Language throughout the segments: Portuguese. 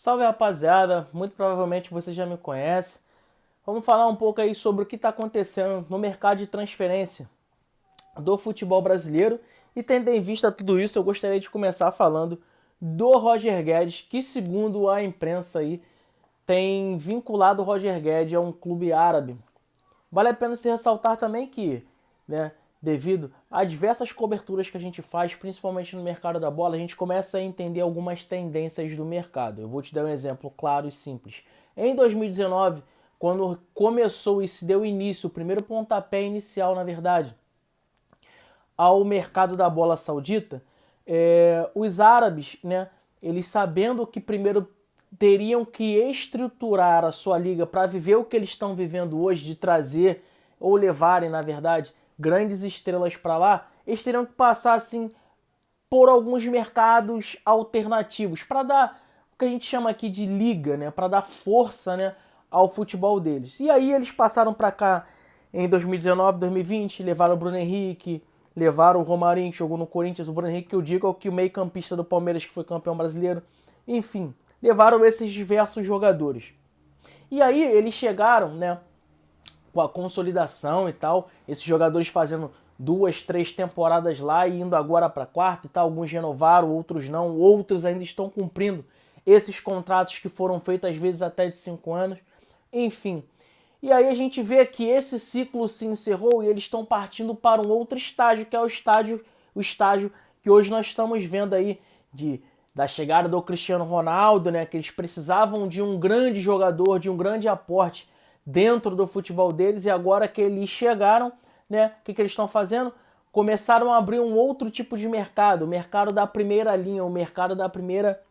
Salve rapaziada, muito provavelmente você já me conhece. Vamos falar um pouco aí sobre o que está acontecendo no mercado de transferência do futebol brasileiro. E tendo em vista tudo isso, eu gostaria de começar falando do Roger Guedes, que segundo a imprensa aí tem vinculado o Roger Guedes a um clube árabe. Vale a pena se ressaltar também que, né, devido a diversas coberturas que a gente faz, principalmente no mercado da bola, a gente começa a entender algumas tendências do mercado. Eu vou te dar um exemplo claro e simples. Em 2019, quando começou e se deu início, o primeiro pontapé inicial, na verdade, ao mercado da bola saudita, os árabes, né, eles sabendo que primeiro teriam que estruturar a sua liga para viver o que eles estão vivendo hoje, de trazer ou levarem, na verdade, grandes estrelas para lá, eles teriam que passar assim por alguns mercados alternativos para dar o que a gente chama aqui de liga, né, para dar força, né, ao futebol deles. E aí eles passaram para cá em 2019, 2020, levaram o Bruno Henrique, levaram o Romarinho, que jogou no Corinthians, o Bruno Henrique, que eu digo é o que o meio-campista do Palmeiras, que foi campeão brasileiro. Enfim, levaram esses diversos jogadores. E aí eles chegaram, né, com a consolidação e tal, esses jogadores fazendo 2, 3 temporadas lá e indo agora para a quarta e tal. Alguns renovaram, outros não, outros ainda estão cumprindo esses contratos que foram feitos às vezes até de 5 anos. Enfim. E aí a gente vê que esse ciclo se encerrou e eles estão partindo para um outro estágio, que é o estágio que hoje nós estamos vendo aí da chegada do Cristiano Ronaldo, né? Que eles precisavam de um grande jogador, de um grande aporte dentro do futebol deles, e agora que eles chegaram, né? O que eles estão fazendo? Começaram a abrir um outro tipo de mercado, o mercado da primeira linha, o mercado da primeira,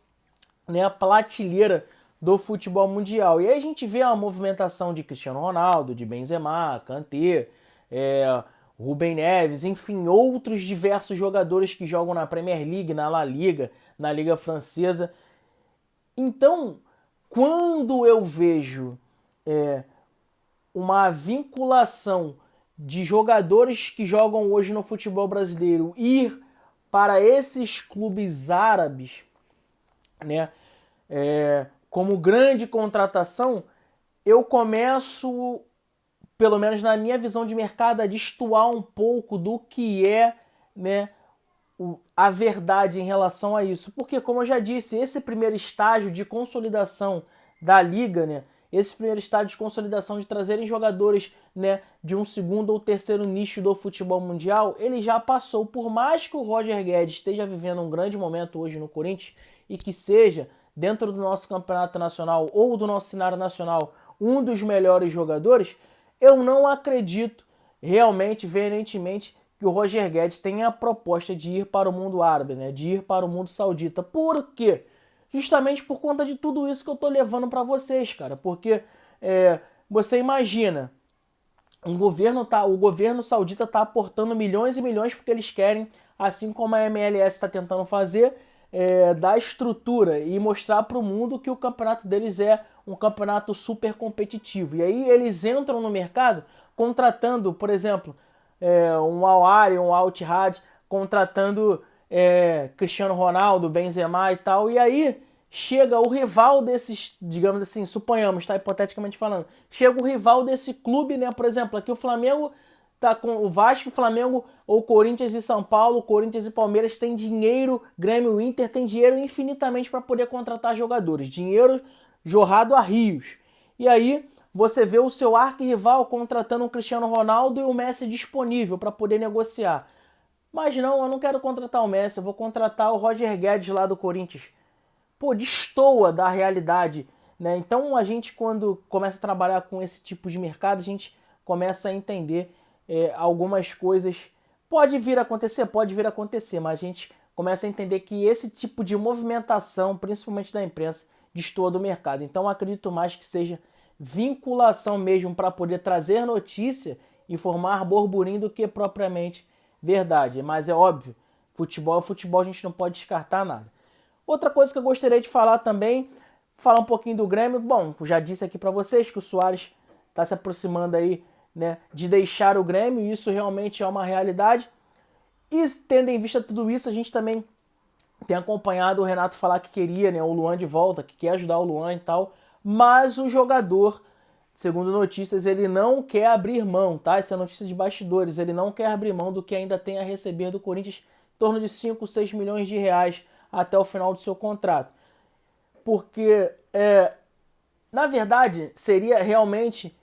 né, prateleira do futebol mundial. E aí a gente vê a movimentação de Cristiano Ronaldo, de Benzema, Kanté, Rubem Neves, enfim, outros diversos jogadores que jogam na Premier League, na La Liga, na Liga Francesa. Então, quando eu vejo uma vinculação de jogadores que jogam hoje no futebol brasileiro ir para esses clubes árabes, né, como grande contratação, eu começo, pelo menos na minha visão de mercado, a destoar um pouco do que é, né, a verdade em relação a isso. Porque, como eu já disse, esse primeiro estágio de consolidação da liga, né, esse primeiro estágio de consolidação de trazerem jogadores, né, de um segundo ou terceiro nicho do futebol mundial, ele já passou. Por mais que o Roger Guedes esteja vivendo um grande momento hoje no Corinthians e que seja, dentro do nosso campeonato nacional ou do nosso cenário nacional, um dos melhores jogadores, eu não acredito realmente, veementemente, que o Roger Guedes tenha a proposta de ir para o mundo árabe, né, de ir para o mundo saudita. Por quê? Justamente por conta de tudo isso que eu tô levando para vocês, cara. Porque você imagina, o governo saudita está aportando milhões e milhões porque eles querem, assim como a MLS está tentando fazer, dar estrutura e mostrar para o mundo que o campeonato deles é um campeonato super competitivo. E aí eles entram no mercado contratando, por exemplo, um Al-Ahly, um Al-Ittihad, contratando Cristiano Ronaldo, Benzema e tal. E aí chega o rival desses, digamos assim, suponhamos, tá, hipoteticamente falando, chega o rival desse clube, né, por exemplo, aqui o Flamengo tá com o Vasco, Flamengo ou Corinthians e São Paulo, Corinthians e Palmeiras tem dinheiro, Grêmio e Inter tem dinheiro infinitamente para poder contratar jogadores, dinheiro jorrado a rios. E aí você vê o seu arquirrival contratando o Cristiano Ronaldo e o Messi disponível para poder negociar. Mas não, eu não quero contratar o Messi, eu vou contratar o Roger Guedes lá do Corinthians. Pô, destoa da realidade, né? Então a gente, quando começa a trabalhar com esse tipo de mercado, a gente começa a entender algumas coisas. Pode vir a acontecer, mas a gente começa a entender que esse tipo de movimentação, principalmente da imprensa, destoa do mercado. Então acredito mais que seja vinculação mesmo para poder trazer notícia e formar burburinho do que propriamente verdade. Mas é óbvio, futebol é futebol, a gente não pode descartar nada. Outra coisa que eu gostaria de falar também, falar um pouquinho do Grêmio. Bom, já disse aqui para vocês que o Suárez está se aproximando aí, né, de deixar o Grêmio, e isso realmente é uma realidade. E tendo em vista tudo isso, a gente também tem acompanhado o Renato falar que queria, né, o Luan de volta, que quer ajudar o Luan e tal, mas o jogador, segundo notícias, ele não quer abrir mão, tá? Essa é a notícia de bastidores, ele não quer abrir mão do que ainda tem a receber do Corinthians, em torno de 5, 6 milhões de reais até o final do seu contrato. Porque, na verdade, seria realmente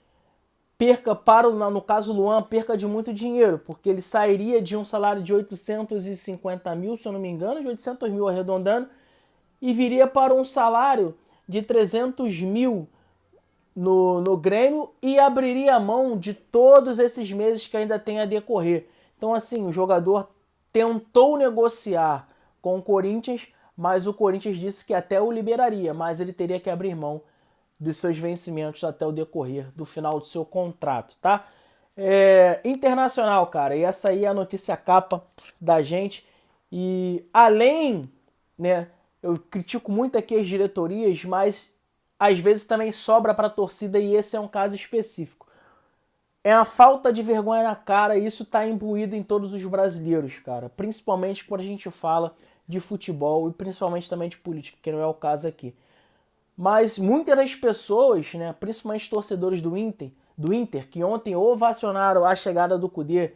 perca para, no caso Luan, perca de muito dinheiro, porque ele sairia de um salário de 850 mil, se eu não me engano, de 800 mil arredondando, e viria para um salário de 300 mil no Grêmio e abriria a mão de todos esses meses que ainda tem a decorrer. Então, assim, o jogador tentou negociar com o Corinthians, mas o Corinthians disse que até o liberaria, mas ele teria que abrir mão dos seus vencimentos até o decorrer do final do seu contrato, tá? Internacional, cara, e essa aí é a notícia capa da gente. E além, né, eu critico muito aqui as diretorias, mas às vezes também sobra para a torcida e esse é um caso específico. É a falta de vergonha na cara e isso está imbuído em todos os brasileiros, cara. Principalmente quando a gente fala de futebol e principalmente também de política, que não é o caso aqui. Mas muitas das pessoas, né, principalmente torcedores do Inter, que ontem ovacionaram a chegada do Kudê,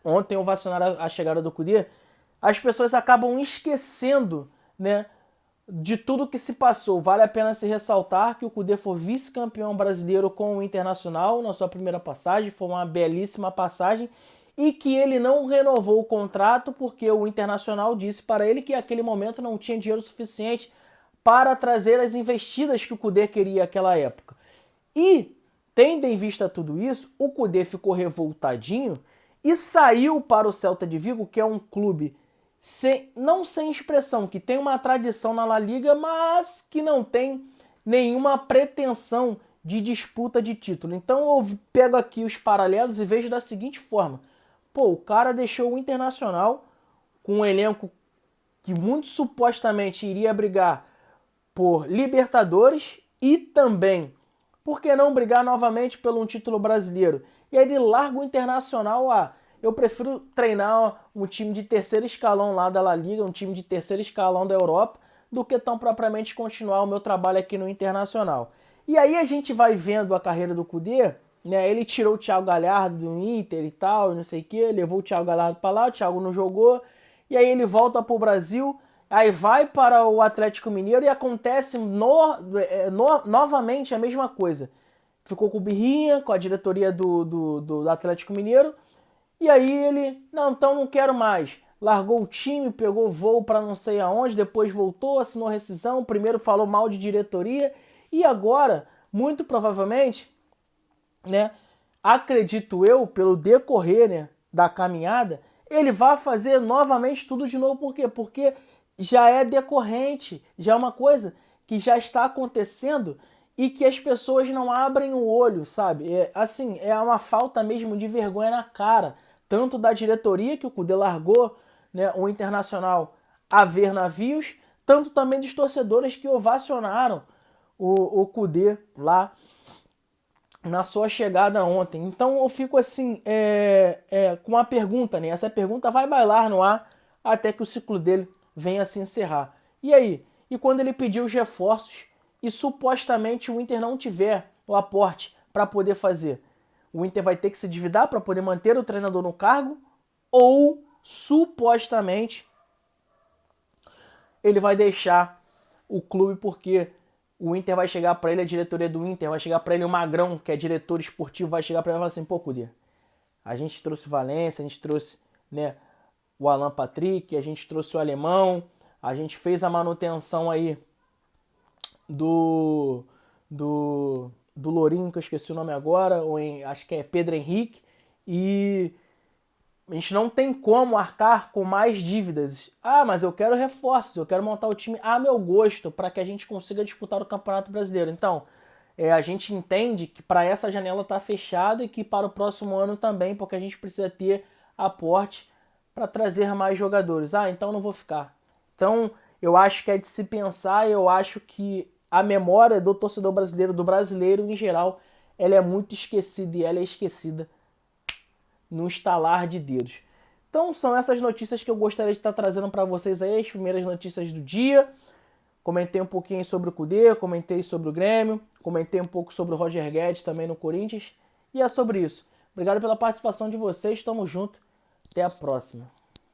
ontem ovacionaram a chegada do Kudê, as pessoas acabam esquecendo, né, de tudo que se passou. Vale a pena se ressaltar que o Kudê foi vice-campeão brasileiro com o Internacional na sua primeira passagem, foi uma belíssima passagem, e que ele não renovou o contrato porque o Internacional disse para ele que naquele momento não tinha dinheiro suficiente para trazer as investidas que o Kudê queria naquela época. E, tendo em vista tudo isso, o Kudê ficou revoltadinho e saiu para o Celta de Vigo, que é um clube não sem expressão, que tem uma tradição na La Liga, mas que não tem nenhuma pretensão de disputa de título. Então eu pego aqui os paralelos e vejo da seguinte forma. Pô, o cara deixou o Internacional com um elenco que muito supostamente iria brigar por Libertadores e também, por que não brigar novamente pelo um título brasileiro? E aí ele larga o Internacional, eu prefiro treinar um time de terceiro escalão lá da La Liga, um time de terceiro escalão da Europa, do que tão propriamente continuar o meu trabalho aqui no Internacional. E aí a gente vai vendo a carreira do Kudê, né? Ele tirou o Thiago Galhardo do Inter e tal, não sei o que, levou o Thiago Galhardo para lá, o Thiago não jogou, e aí ele volta para o Brasil, aí vai para o Atlético Mineiro e acontece novamente a mesma coisa. Ficou com birrinha, com a diretoria do Atlético Mineiro, e aí ele, não, então não quero mais. Largou o time, pegou voo para não sei aonde, depois voltou, assinou rescisão, primeiro falou mal de diretoria, e agora, muito provavelmente, né, acredito eu, pelo decorrer, né, da caminhada, ele vai fazer novamente tudo de novo. Por quê? Porque já é decorrente, já é uma coisa que já está acontecendo e que as pessoas não abrem o olho, sabe? É uma falta mesmo de vergonha na cara, tanto da diretoria, que o Kudê largou, né, o Internacional a ver navios, tanto também dos torcedores que ovacionaram o Kudê lá na sua chegada ontem. Então eu fico assim, com uma pergunta, né? Essa pergunta vai bailar no ar até que o ciclo dele venha a se encerrar. E aí? E quando ele pediu os reforços e supostamente o Inter não tiver o aporte para poder fazer, o Inter vai ter que se endividar para poder manter o treinador no cargo? Ou supostamente ele vai deixar o clube porque o Inter vai chegar para ele, a diretoria do Inter vai chegar para ele, o Magrão, que é diretor esportivo, vai chegar para ele e falar assim, pô, Kudê, a gente trouxe o Valência, a gente trouxe, né, o Alan Patrick, a gente trouxe o Alemão, a gente fez a manutenção aí do Lourinho, que eu esqueci o nome agora, acho que é Pedro Henrique, e a gente não tem como arcar com mais dívidas. Mas eu quero reforços, eu quero montar o time a meu gosto para que a gente consiga disputar o Campeonato Brasileiro. Então, a gente entende que para essa janela está fechada e que para o próximo ano também, porque a gente precisa ter aporte para trazer mais jogadores. Então não vou ficar. Então, eu acho que é de se pensar, eu acho que a memória do torcedor brasileiro, do brasileiro em geral, ela é muito esquecida e ela é esquecida no estalar de dedos. Então são essas notícias que eu gostaria de estar trazendo para vocês aí, as primeiras notícias do dia. Comentei um pouquinho sobre o Kudê, comentei sobre o Grêmio, comentei um pouco sobre o Roger Guedes também no Corinthians. E é sobre isso. Obrigado pela participação de vocês, tamo junto, até a próxima.